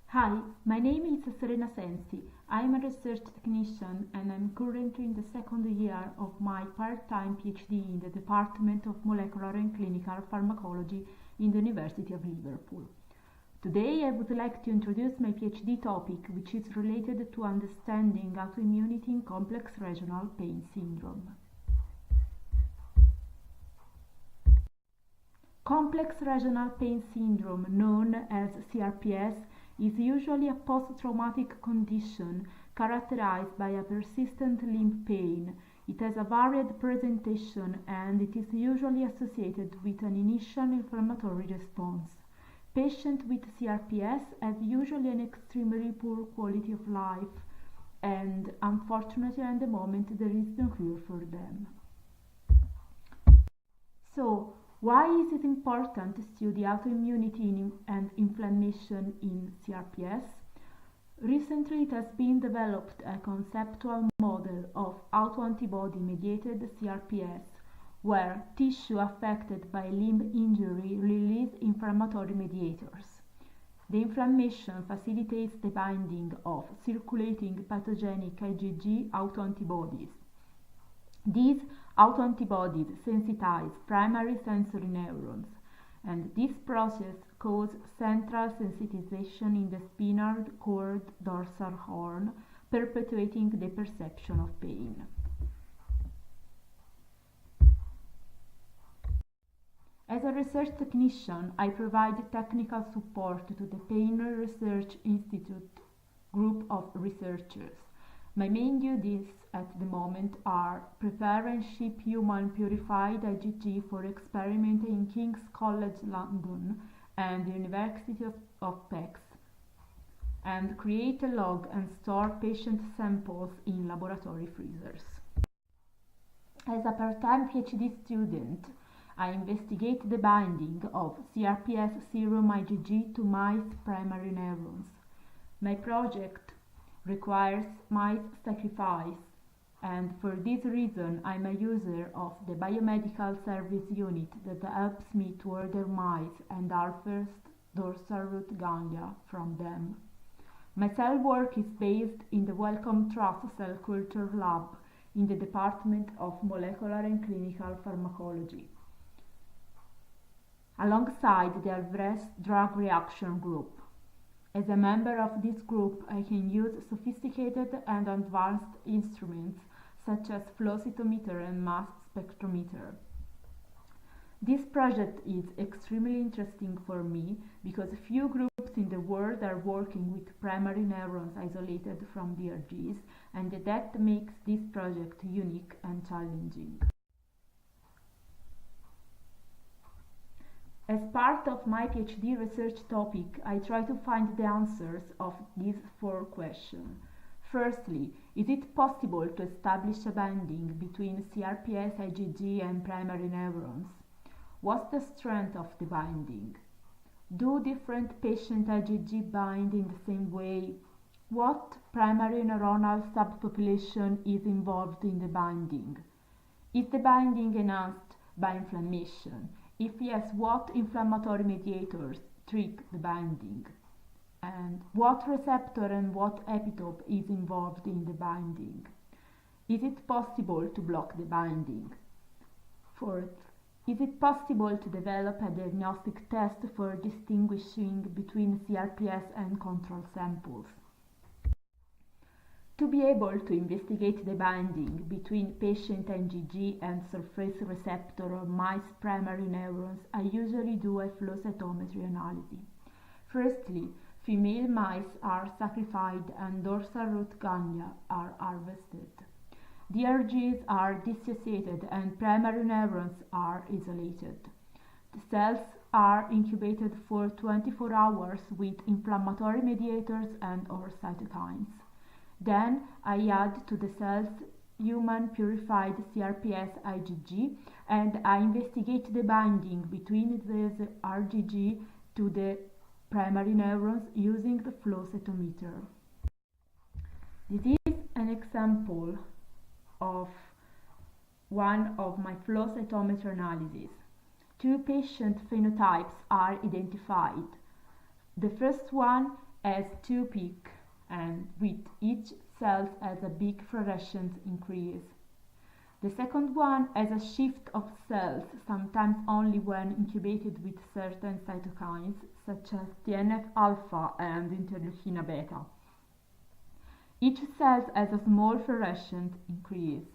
Hi, my name is Serena Sensi. I am a research technician and I'm currently in the second year of my part-time PhD in the Department of Molecular and Clinical Pharmacology in the University of Liverpool. Today I would like to introduce my PhD topic, which is related to understanding autoimmunity in complex regional pain syndrome. Complex regional pain syndrome, known as CRPS, is usually a post-traumatic condition characterized by a persistent limb pain. It has a varied presentation and it is usually associated with an initial inflammatory response. Patients with CRPS have usually an extremely poor quality of life, and unfortunately at the moment there is no cure for them. So, why is it important to study autoimmunity and inflammation in CRPS? Recently, it has been developed a conceptual model of autoantibody-mediated CRPS, where tissue affected by limb injury release inflammatory mediators. The inflammation facilitates the binding of circulating pathogenic IgG autoantibodies. These autoantibodies sensitize primary sensory neurons, and this process causes central sensitization in the spinal cord dorsal horn, perpetuating the perception of pain. As a research technician, I provide technical support to the Pain Research Institute group of researchers. My main duties at the moment are prepare and ship human purified IgG for experiment in King's College London and the University of Pécs, and create a log and store patient samples in laboratory freezers. As a part-time PhD student, I investigate the binding of CRPS serum IgG to mice primary neurons. My project requires mice sacrifice, and for this reason I'm a user of the biomedical service unit that helps me to order mice and harvest dorsal root ganglia from them. My cell work is based in the Wellcome Trust Cell Culture Lab in the Department of Molecular and Clinical Pharmacology, alongside the Alvarez Drug Reaction Group. As a member of this group, I can use sophisticated and advanced instruments such as flow cytometer and mass spectrometer. This project is extremely interesting for me because few groups in the world are working with primary neurons isolated from DRGs, and that makes this project unique and challenging. As part of my PhD research topic, I try to find the answers of these four questions. Firstly, is it possible to establish a binding between CRPS IgG and primary neurons? What's the strength of the binding? Do different patient IgG bind in the same way? What primary neuronal subpopulation is involved in the binding? Is the binding enhanced by inflammation? If yes, what inflammatory mediators trigger the binding? And what receptor and what epitope is involved in the binding? Is it possible to block the binding? Fourth, is it possible to develop a diagnostic test for distinguishing between CRPS and control samples? To be able to investigate the binding between patient IgG and surface receptor or mice primary neurons, I usually do a flow cytometry analysis. Firstly, female mice are sacrificed and dorsal root ganglia are harvested. DRGs are dissociated and primary neurons are isolated. The cells are incubated for 24 hours with inflammatory mediators and or cytokines. Then I add to the cells human purified CRPS IgG and I investigate the binding between this IgG to the primary neurons using the flow cytometer. This is an example of one of my flow cytometer analyses. Two patient phenotypes are identified. The first one has two peaks, and with each cells has a big fluorescence increase. The second one has a shift of cells, sometimes only when incubated with certain cytokines, such as TNF-alpha and interleukin beta. Each cell has a small fluorescent increase.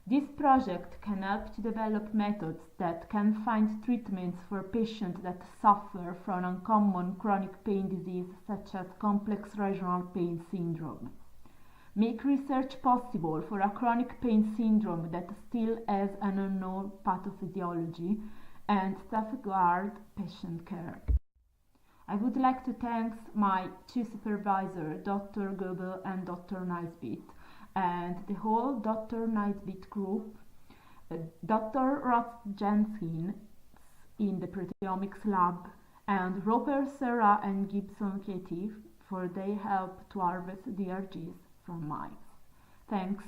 This project can help to develop methods that can find treatments for patients that suffer from uncommon chronic pain disease such as complex regional pain syndrome. Make research possible for a chronic pain syndrome that still has an unknown pathophysiology and safeguard patient care. I would like to thank my two supervisors, Dr. Goebel and Dr. Nisbet, and the whole Dr. Nisbet group, Dr. Ross Jenkins in the proteomics lab, and Robert Serra and Gibson Katie for their help to harvest DRGs from mice. Thanks.